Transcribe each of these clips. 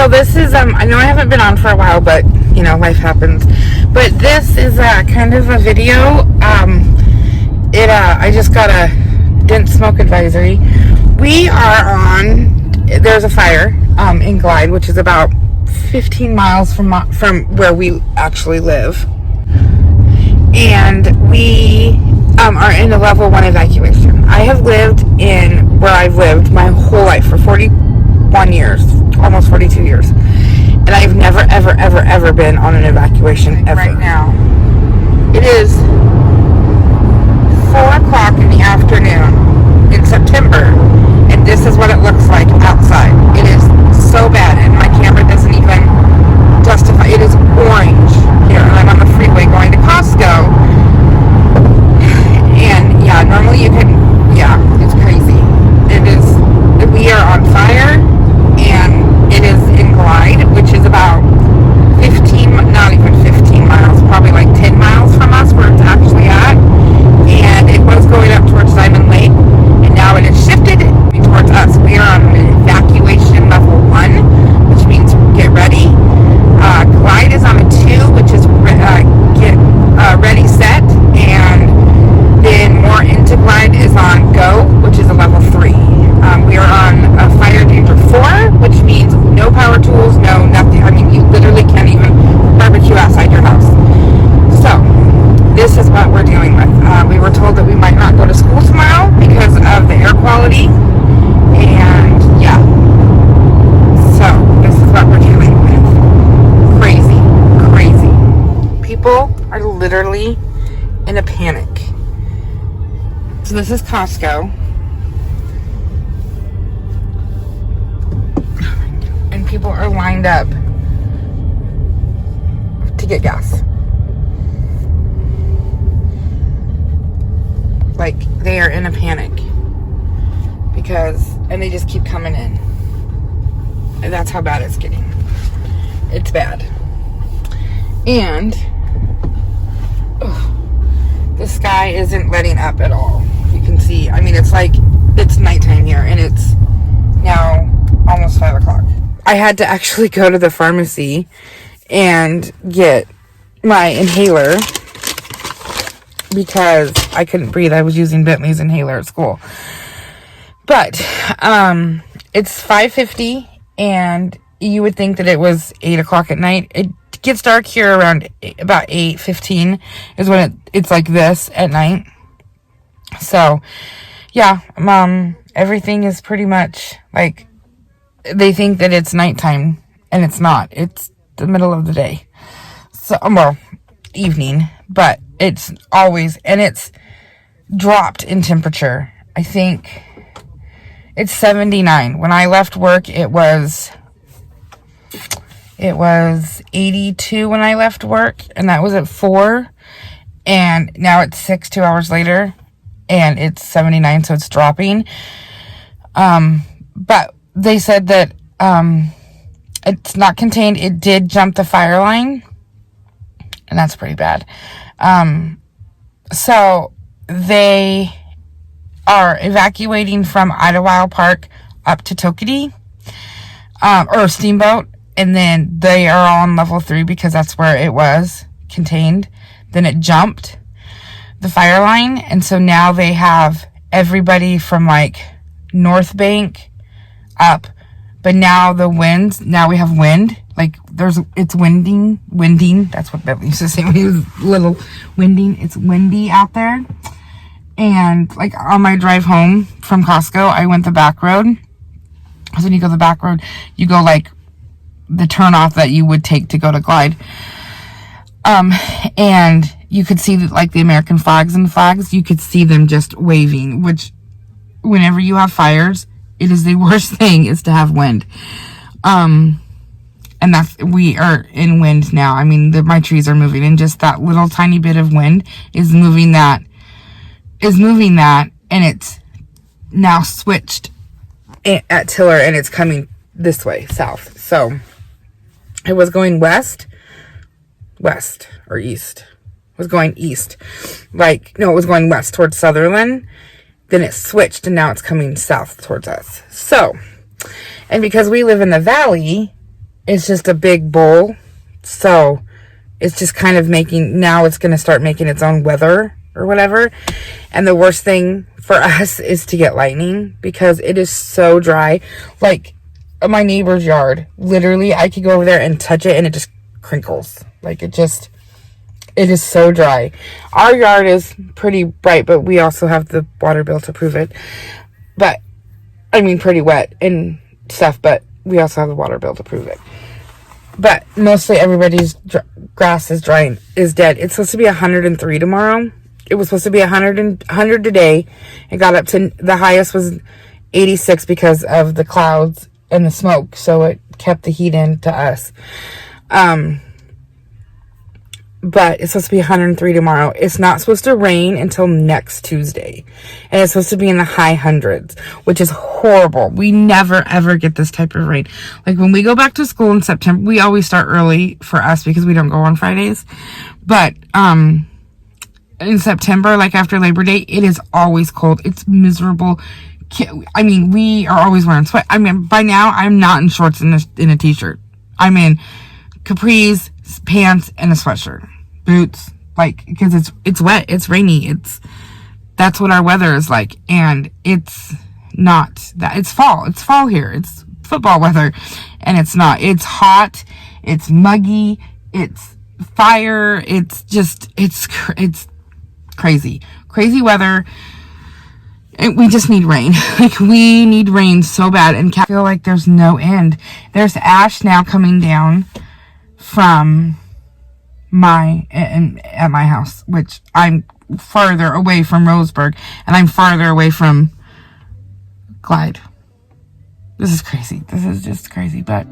So this is, I know I haven't been on for a while, but, you know, life happens. But this is kind of a video. I just got a dense smoke advisory. We are on, there's a fire in Glide, which is about 15 miles from where we actually live. And we are in a level 1 evacuation. I have lived in where I've lived my whole life for 41 years, almost 42 years. And I've never, ever, ever, ever been on an evacuation ever. Right now, it is 4 o'clock in the afternoon in September, and this is what it looks like outside. It is so bad, and my camera doesn't even justify. It is orange here, and I'm on the freeway going to Costco. And yeah, normally you can, yeah, it's crazy. It is, we are on fire, and it is in Glide, which is about 15, not even 15 miles, probably like 10 miles from us where it's actually at. And it was going up towards Diamond Lake, and now it has shifted towards us. We are on an evacuation level 1, which means get ready. Glide is on a 2, which is get ready, set, and then more into Glide is on go, which is a level 3. We are on a fire danger 4, which means no power tools, no nothing. I mean, you literally can't even barbecue outside your house. So this is what we're dealing with. We were told that we might not go to school tomorrow because of the air quality, and yeah, so this is what we're dealing with. Crazy. People are literally in a panic. So this is Costco, and people are lined up to get gas. Like, they are in a panic because, and they just keep coming in. And that's how bad it's getting. It's bad. And the sky isn't letting up at all. You can see, I mean, it's like, it's nighttime here, and it's now almost 5 o'clock. I had to actually go to the pharmacy and get my inhaler because I couldn't breathe. I was using Bentley's inhaler at school. But it's 5:50, and you would think that it was 8 o'clock at night. It gets dark here around about 8:15 is when it's like this at night. So yeah, everything is pretty much like, they think that it's nighttime, and it's not. It's the middle of the day. So, well, evening, but it's always, and it's dropped in temperature. I think it's 79. When I left work, it was 82 when I left work, and that was at 4, and now it's 6, 2 hours later, and it's 79, so it's dropping. But they said that it's not contained. It did jump the fire line, and that's pretty bad. So they are evacuating from Idlewild Park up to Tokedy, or Steamboat, and then they are all on level 3 because that's where it was contained. Then it jumped the fire line, and so now they have everybody from like North Bank up, but now the winds, now we have wind, like it's winding, that's what Beverly used to say when he was little, winding, it's windy out there. And like on my drive home from Costco, I went the back road. So when you go the back road, you go like the turnoff that you would take to go to Glide. And you could see like the American flags, you could see them just waving, which whenever you have fires, it is the worst thing is to have wind. And we are in wind now. I mean, my trees are moving, and just that little tiny bit of wind is moving that, and it's now switched at Tiller, and it's coming this way, south. So it was going west or east. It was going east. Like, no, it was going west towards Sutherland. Then it switched, and now it's coming south towards us. So, and because we live in the valley, it's just a big bowl. So it's just kind of now it's going to start making its own weather or whatever. And the worst thing for us is to get lightning because it is so dry. Like my neighbor's yard, literally I could go over there and touch it and it just crinkles. Like it is so dry. Our yard is pretty bright, but we also have the water bill to prove it. But I mean pretty wet and stuff, but we also have the water bill to prove it. But mostly everybody's grass is dead. It's supposed to be 103 tomorrow. It was supposed to be 100 today. It got up to, the highest was 86 because of the clouds and the smoke. So it kept the heat in to us. But it's supposed to be 103 tomorrow. It's not supposed to rain until next Tuesday. And it's supposed to be in the high hundreds, which is horrible. We never, ever get this type of rain. Like when we go back to school in September, we always start early for us because we don't go on Fridays. But, in September, like after Labor Day, it is always cold. It's miserable. I mean, we are always wearing sweat. I mean, by now, I'm not in shorts and in a t-shirt. I'm in capris, pants, and a sweatshirt. Boots. Like, because it's wet. It's rainy. That's what our weather is like. And it's not that. It's fall. It's fall here. It's football weather. And it's not. It's hot. It's muggy. It's fire. It's crazy weather. And we just need rain. Like we need rain so bad, and I feel like there's no end. There's ash now coming down from at my house, which I'm farther away from Roseburg and I'm farther away from Glide. This is crazy. This is just crazy, but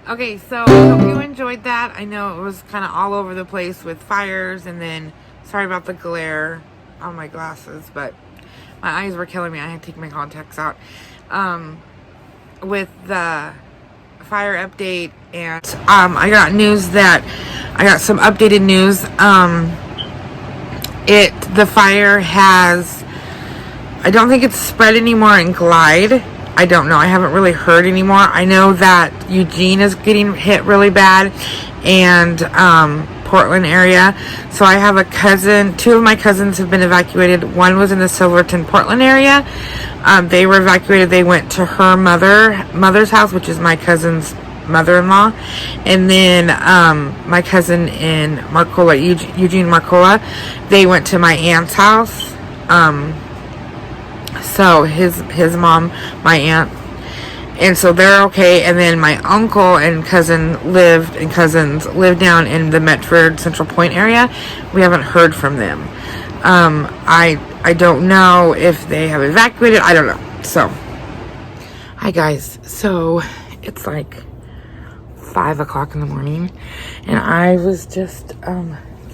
okay, so I hope you enjoyed that. I know it was kind of all over the place with fires, and then sorry about the glare on my glasses, but my eyes were killing me. I had to take my contacts out. With the fire update, and I got some updated news. The fire has, I don't think it's spread anymore in Glide. I don't know. I haven't really heard anymore. I know that Eugene is getting hit really bad, and Portland area. So I have a cousin. Two of my cousins have been evacuated. One was in the Silverton, Portland area. They were evacuated. They went to her mother's house, which is my cousin's mother-in-law, and then my cousin in Marcola, Eugene Marcola, they went to my aunt's house. So his mom, my aunt, and so they're okay. And then my uncle and cousins live down in the Medford Central Point area. We haven't heard from them. I don't know if they have evacuated. I don't know. So, hi guys. So it's like 5 o'clock in the morning, and I was just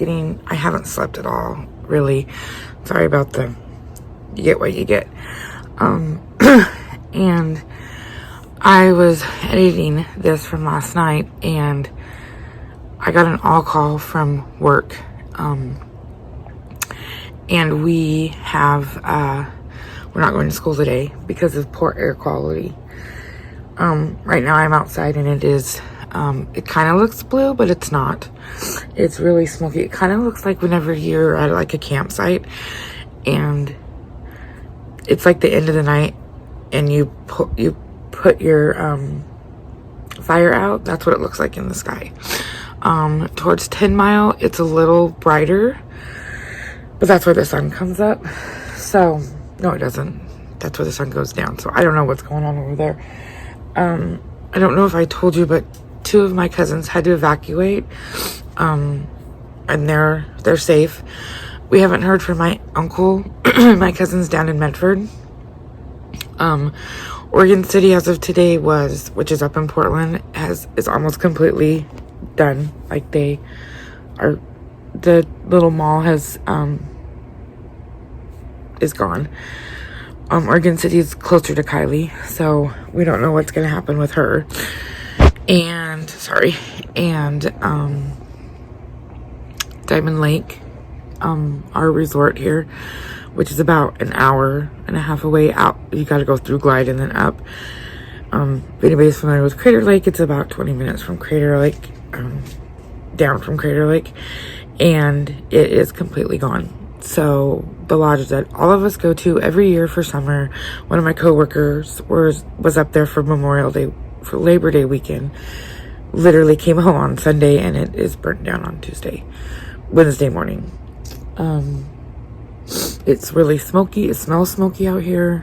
I haven't slept at all, really. Sorry about you get what you get. And I was editing this from last night, and I got an all call from work. And we have, we're not going to school today because of poor air quality. Right now I'm outside, and it is, it kind of looks blue, but it's not. It's really smoky. It kind of looks like whenever you're at like a campsite and it's like the end of the night and you put your fire out. That's what it looks like in the sky. Towards 10 Mile, it's a little brighter, but that's where the sun comes up. So no, it doesn't. That's where the sun goes down. So I don't know what's going on over there. I don't know if I told you, but 2 of my cousins had to evacuate, and they're safe. We haven't heard from my uncle, my cousins down in Medford. Oregon City, as of today, which is up in Portland, is almost completely done. Like the little mall is gone. Oregon City is closer to Kylie, so we don't know what's going to happen with her. And Diamond Lake, our resort here, which is about an hour and a half away out. You got to go through Glide and then up. If anybody's familiar with Crater Lake, it's about 20 minutes from Crater Lake, down from Crater Lake, and it is completely gone. So the lodge that all of us go to every year for summer, one of my coworkers was up there for Memorial Day, for Labor Day weekend, literally came home on Sunday, and it is burnt down on Wednesday morning. It's really smoky. It smells smoky out here,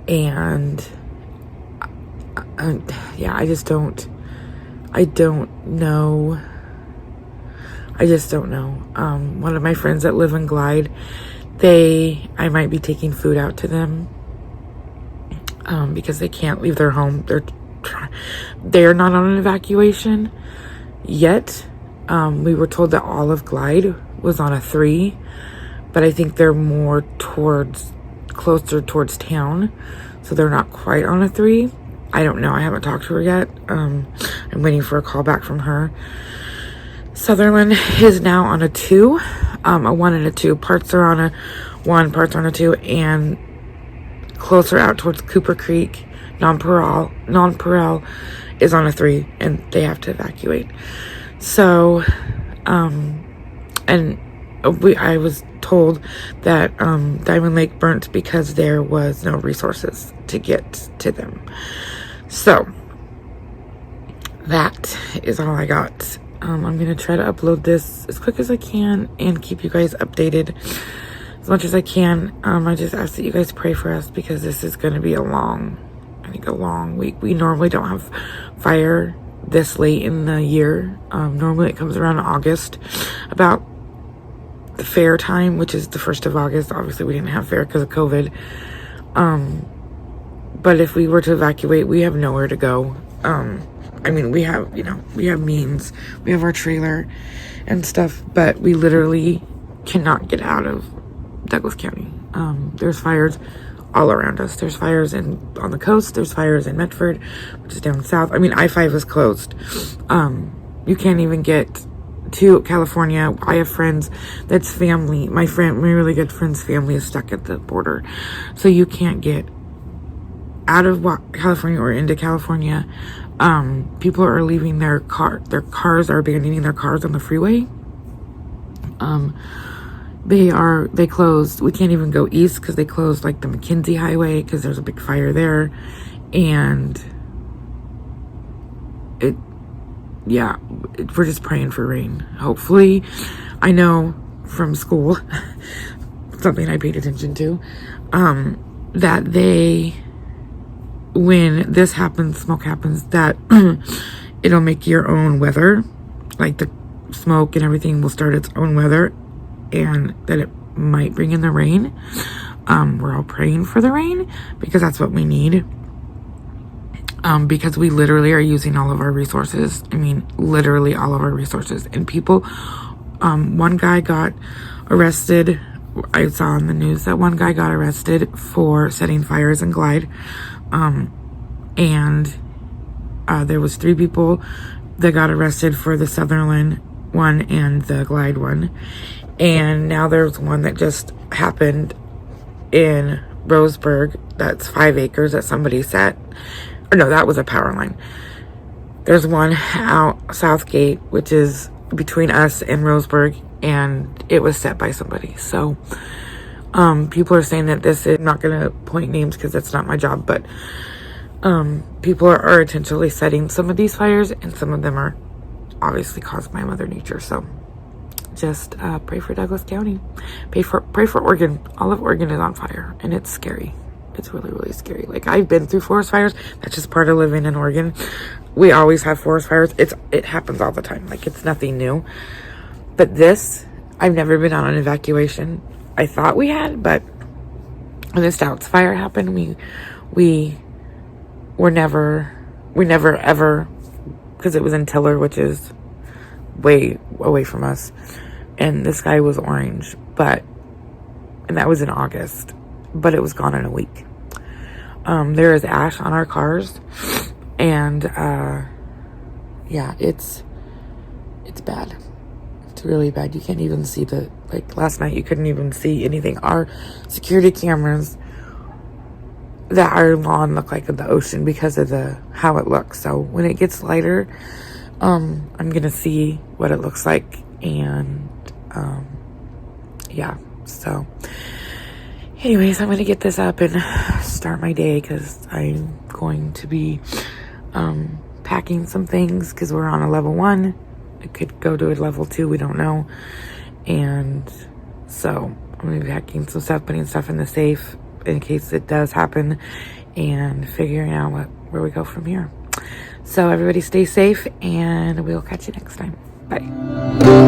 and yeah, I don't know. One of my friends that live in Glide, I might be taking food out to them, because they can't leave their home. They're not on an evacuation yet. We were told that all of Glide was on a 3, but I think they're more closer towards town, so they're not quite on a 3. I don't know. I haven't talked to her yet. I'm waiting for a call back from her. Sutherland is now on a 2, a 1 and a 2. Parts are on a 1, parts are on a 2, and closer out towards Cooper Creek, Nonpareil is on a 3, and they have to evacuate. So, I was told that Diamond Lake burnt because there was no resources to get to them. So that is all I got. I'm going to try to upload this as quick as I can and keep you guys updated as much as I can. I just ask that you guys pray for us, because this is going to be a long week. We normally don't have fire this late in the year. Normally it comes around August, about the fair time, which is the 1st of August. Obviously we didn't have fair because of COVID. But if we were to evacuate, we have nowhere to go. We have means. We have our trailer and stuff, but we literally cannot get out of Douglas County. There's fires all around us. There's fires on the coast. There's fires in Medford, which is down south. I-5 is closed. You can't even get to California. I have friends that's family. My really good friend's family is stuck at the border. So you can't get out of California or into California. People are leaving their cars are abandoning their cars on the freeway. They closed. We can't even go east because they closed like the McKenzie Highway because there's a big fire there. And we're just praying for rain. Hopefully, I know from school, something I paid attention to, that when this happens, smoke happens, that it'll make your own weather, like the smoke and everything will start its own weather, and that it might bring in the rain. We're all praying for the rain because that's what we need. Because we literally are using all of our resources. Literally all of our resources, and people One guy got arrested. I saw on the news that one guy got arrested for setting fires in Glide. And there was 3 people that got arrested for the Sutherland one and the Glide one. And now there's one that just happened in Roseburg. That's 5 acres that somebody set. Or no, that was a power line. There's one out Southgate, which is between us and Roseburg, and it was set by somebody. So people are saying that this is, I'm not going to point names because that's not my job, but people are intentionally setting some of these fires, and some of them are obviously caused by Mother Nature. So just pray for Douglas County. Pray for Oregon. All of Oregon is on fire, and it's scary. It's really, really scary. Like, I've been through forest fires. That's just part of living in Oregon. We always have forest fires. It happens all the time. Like, it's nothing new. But this, I've never been on an evacuation. I thought we had, but when the Stouts fire happened, we never ever, because it was in Tiller, which is way away from us, and the sky was orange, and that was in August, but it was gone in a week. There is ash on our cars, and yeah, it's bad. It's really bad. You can't even see like last night you couldn't even see anything. Our security cameras that our lawn look like the ocean because of how it looks. So when it gets lighter, I'm gonna see what it looks like, and yeah. So anyways, I'm gonna get this up and start my day because I'm going to be packing some things because we're on a level 1. It could go to a level 2, we don't know. And so I'm gonna be packing some stuff, putting stuff in the safe in case it does happen, and figuring out where we go from here. So everybody stay safe, and we'll catch you next time. Bye.